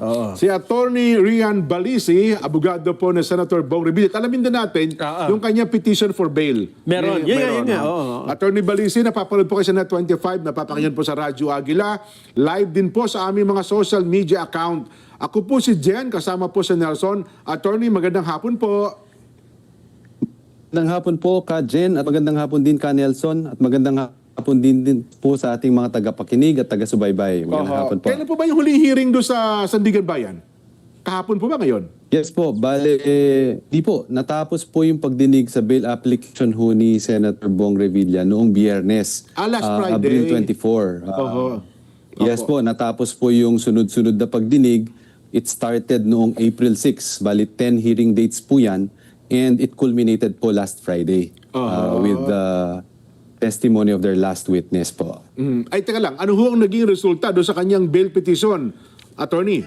Oo. Si Attorney Rian Balisi, abogado po ni Senator Bong Revilla. Alamin din natin yung kanyang petition for bail. Meron. Yun nga. no? Oo. Attorney Balisi, napapanood po kayo sa Net25, napapakinggan po sa Radyo Agila. Live din po sa aming mga social media account. Ako po si Jen, kasama po si Nelson. Attorney, magandang hapon po. Magandang hapon po ka Jen at magandang hapon din ka Nelson at magandang hapon din po sa ating mga tagapakinig at taga-subaybay. Magandang hapon po. Kailan po ba yung huling hearing doon sa Sandigan Bayan? Kahapon po ba ngayon? Yes po, bale, di po, natapos po yung pagdinig sa bail application ho ni Senator Bong Revilla noong Biyernes. Last Friday. Abril 24. Yes po, natapos po yung sunod-sunod na pagdinig. It started noong April 6, bali 10 hearing dates po yan. And it culminated po last Friday with the testimony of their last witness po. Ay, teka lang. Ano ho ang naging resulta doon sa kanyang bail petition, Attorney?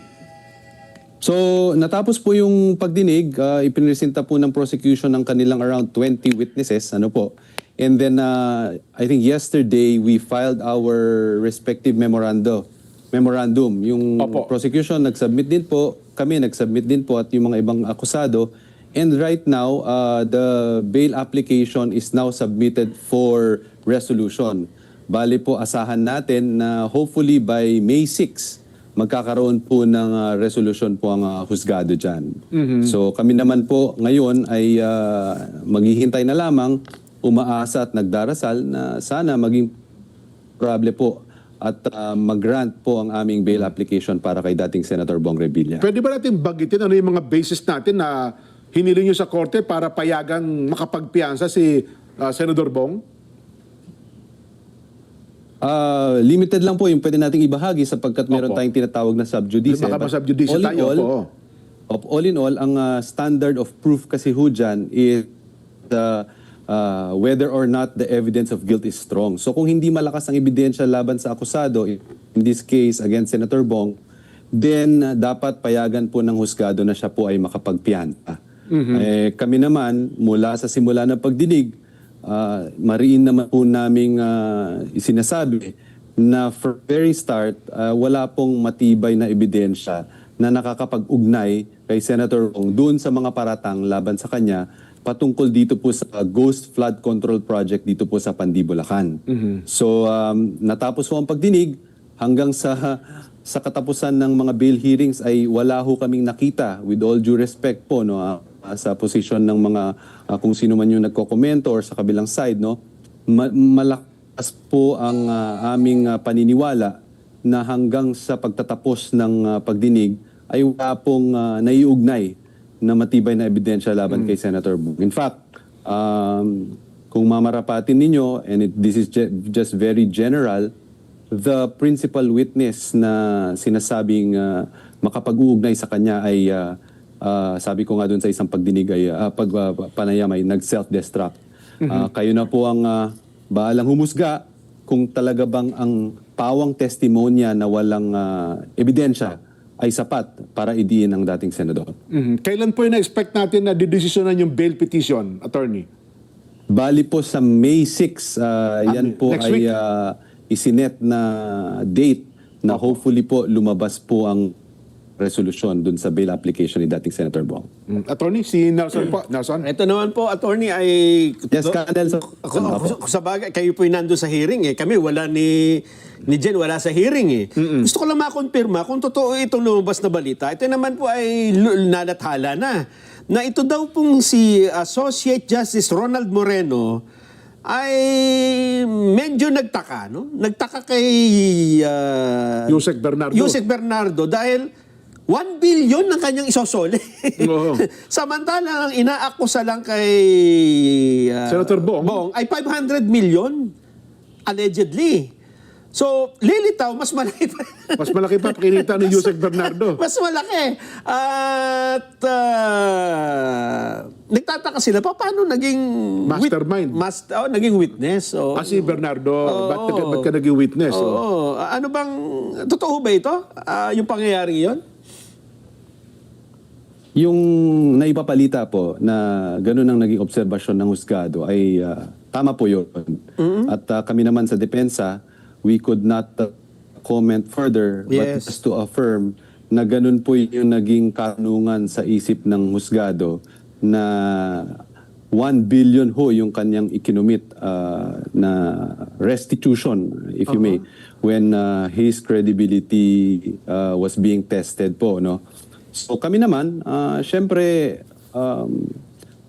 So, natapos po yung pagdinig, ipinresenta po ng prosecution ng kanilang around 20 witnesses, ano po. And then, I think yesterday, we filed our respective memorandum. Yung prosecution nag-submit din po, kami nag-submit din po at yung mga ibang akusado. And right now, the bail application is now submitted for resolution. Bali po, asahan natin na hopefully by May 6, magkakaroon po ng resolution po ang husgado dyan. So kami naman po ngayon ay maghihintay na lamang, umaasa at nagdarasal na sana maging probable po at mag-grant po ang aming bail application para kay dating Senator Bong Revilla. Pwede ba natin bagitin ano yung mga basis natin na hiniling nyo sa korte para payagang makapagpiyansa si Senator Bong? Limited lang po yung pwede nating ibahagi sapagkat meron tayong tinatawag na sub-judice. Baka ma-sub-judice tayo. All in all, ang standard of proof kasi ho dyan is whether or not the evidence of guilt is strong. So kung hindi malakas ang ebidensya laban sa akusado, in this case against Senator Bong, then dapat payagan po ng husgado na siya po ay makapagpiyansa. Kami naman, mula sa simula ng pagdinig, mariin naman po naming isinasabi na for very start, wala pong matibay na ebidensya na nakakapag-ugnay kay Senator Bong doon sa mga paratang laban sa kanya patungkol dito po sa Ghost Flood Control Project dito po sa Pandi, Bulacan. So, natapos po ang pagdinig hanggang sa katapusan ng mga bail hearings ay wala ho kaming nakita, with all due respect po, no, sa posisyon ng mga kung sino man yung nagkokomento or sa kabilang side, no, malakas po ang aming paniniwala na hanggang sa pagtatapos ng pagdinig ay wala pong naiugnay na matibay na ebidensya laban kay Senator Bong. In fact, kung mamarapatin ninyo, and this is just very general, the principal witness na sinasabing makapag-uugnay sa kanya ay sabi ko nga doon sa isang pagdinig ay panayam ay nag-self-destruct. Kayo na po ang baalang humusga kung talaga bang ang pawang testimonya na walang ebidensya ay sapat para idiin ang dating senador. Kailan po yung na-expect natin na didesisyonan yung bail petition, Attorney? Bali po sa May 6, yan po ay isinet na date na hopefully po lumabas po ang resolution dun sa bail application ni dating Senator Bong. Attorney, si Nelson po. Nelson? Ito naman po, Attorney, ay... Yes, Colonel. Sa bagay, kayo po nandun sa hearing eh. Kami, wala ni Jen, wala sa hearing eh. Gusto ko lang makonfirma kung totoo itong lumabas na balita. Ito naman po ay nalathala na ito daw pong si Associate Justice Ronald Moreno ay medyo nagtaka, no? Nagtaka kay Yusek Bernardo. Yusek Bernardo dahil 1 billion ang kanyang isosole. Samantalang ang inaakusa lang kay Senator Bong ay 500 million allegedly. So, lilitaw, mas malaki pa. Mas malaki pa kinita ni Yusek Bernardo. Mas malaki. At nagtataka sila, paano naging... Mastermind. Naging witness. Si Bernardo, ba't ka naging witness? Ano bang... Totoo ba ito? Yung pangyayari yon? Yung naipapalita po na ganun ang naging obserbasyon ng husgado ay tama po yun. At kami naman sa depensa, we could not comment further but just to affirm na ganun po yung naging karunungan sa isip ng husgado na 1 billion ho yung kanyang ikinumit na restitution, if you may, when his credibility was being tested po, no? So kami naman, syempre,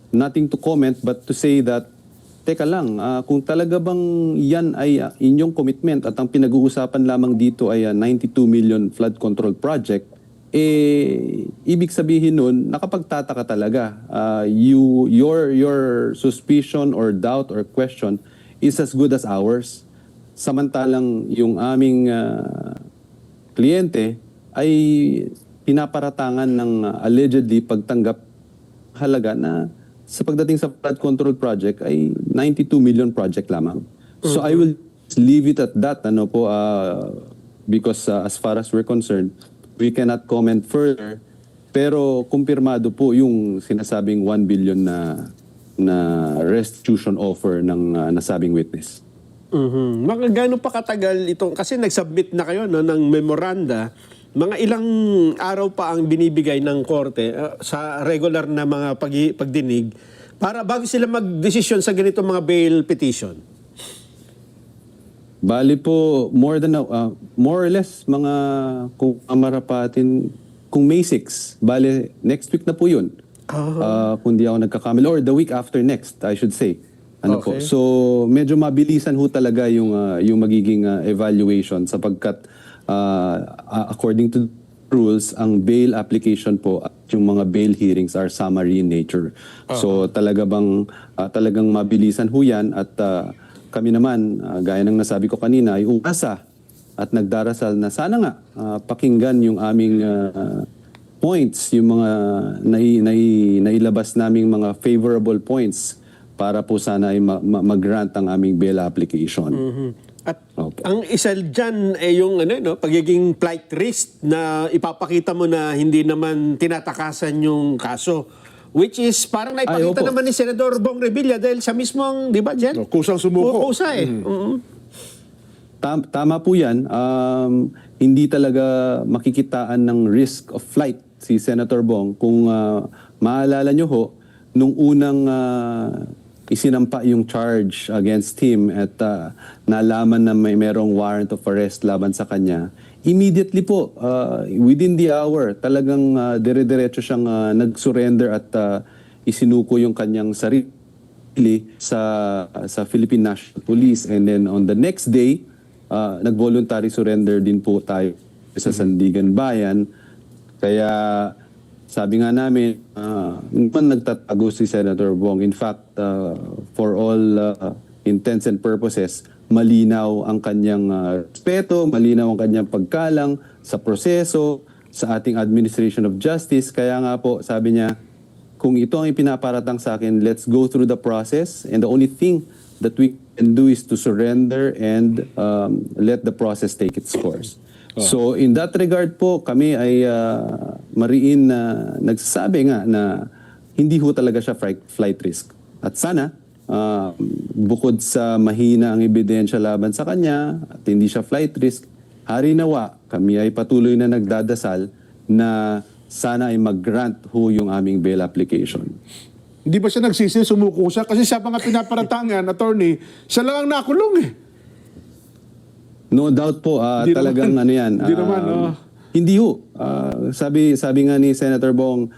nothing to comment but to say that, teka lang, kung talaga bang yan ay inyong commitment at ang pinag-uusapan lamang dito ay 92 million flood control project, ibig sabihin nun, nakapagtataka talaga. Your suspicion or doubt or question is as good as ours. Samantalang yung aming kliyente ay pinaparatangan ng allegedly pagtanggap halaga na sa pagdating sa flood control project ay 92 million project lamang. So I will leave it at that, because as far as we're concerned, we cannot comment further, pero kumpirmado po yung sinasabing 1 billion na restitution offer ng nasabing witness. Mga gano'n pa katagal itong, kasi nag-submit na kayo no, ng memoranda, mga ilang araw pa ang binibigay ng korte sa regular na mga pagdinig para bago sila mag-desisyon sa ganito mga bail petition? Bali po, more or less, mga kung marapatin, kung May 6, bali, next week na po yun. Kung di ako nagkakamali, or the week after next, I should say. Po. So, medyo mabilisan ho talaga yung magiging evaluation sapagkat according to rules, ang bail application po at yung mga bail hearings are summary in nature. So, talagang mabilisan ho yan at kami naman, gaya ng nasabi ko kanina, ay umasa at nagdarasal na sana nga pakinggan yung aming points, yung mga nailabas naming mga favorable points para po sana ay mag-grant ang aming bail application. At ang isa dyan ay yung pagiging flight risk na ipapakita mo na hindi naman tinatakasan yung kaso. Which is parang naipakita naman ni Senador Bong Revilla dahil siya mismo ang, di ba, Jen? Kusang sumuko. Kusa eh. Tama po yan. Hindi talaga makikitaan ng risk of flight si Senator Bong. Kung maalala nyo ho, nung unang isinampa yung charge against him at nalaman na merong warrant of arrest laban sa kanya, immediately po, within the hour, talagang dire-diretso siyang nag-surrender at isinuko yung kanyang sarili sa Philippine National Police. And then on the next day, nag-voluntary surrender din po tayo sa Sandigan Bayan. Kaya sabi nga namin, nagtatago si Senator Bong. In fact, for all intents and purposes, malinaw ang kanyang respeto, malinaw ang kanyang pagkalang sa proseso, sa ating administration of justice. Kaya nga po, sabi niya, kung ito ang ipinaparatang sa akin, let's go through the process. And the only thing that we can do is to surrender and let the process take its course. So in that regard po, kami ay mariin na nagsasabi nga na hindi ho talaga siya flight risk. At sana, bukod sa mahina ang ebidensya laban sa kanya at hindi siya flight risk, hari nawa, kami ay patuloy na nagdadasal na sana ay mag-grant ho yung aming bail application. Hindi ba siya nagsisi, sumuko siya? Kasi sa mga pinaparatangan, attorney, siya lang ang nakulong eh. No doubt po, talagang naman, ano yan. Hindi naman, Hindi ho. Sabi nga ni Senator Bong,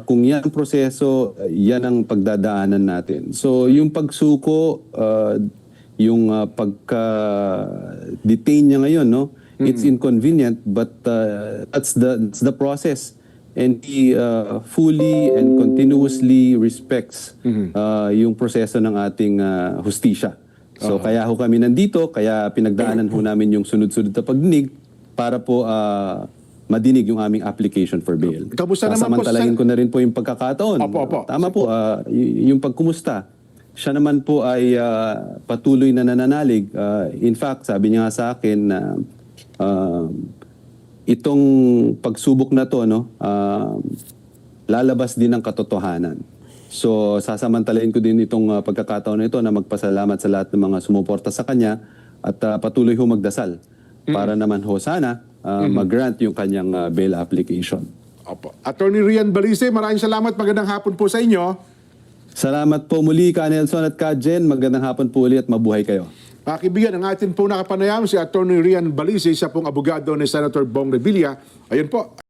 kung yan ang proseso, yan ang pagdadaanan natin. So yung pagsuko, yung pagka-detain niya ngayon, no? It's inconvenient, but that's the process. And he fully and continuously respects yung proseso ng ating hustisya. So kaya ho kami nandito, kaya pinagdaanan ho namin yung sunod-sunod na pagdinig para po madinig yung aming application for bail. Kamusta naman po Sasamantalahin ko na rin po yung pagkakataon. Opo. Tama po, yung pagkumusta. Siya naman po ay patuloy na nananalig. In fact, sabi niya nga sa akin na itong pagsubok na to, lalabas din ng katotohanan. So, sasamantalahin ko din itong pagkakataon na ito na magpasalamat sa lahat ng mga sumuporta sa kanya at patuloy ho magdasal para naman ho sana mag-grant yung kanyang bail application. Opo. Attorney Rian Balice, maraming salamat. Magandang hapon po sa inyo. Salamat po muli Ka Nelson at Ka Jen. Magandang hapon po ulit at mabuhay kayo. Mga kaibigan, ang atin po nakapanayam si Attorney Rian Balice, siya pong abogado ni Senator Bong Revilla. Ayun po.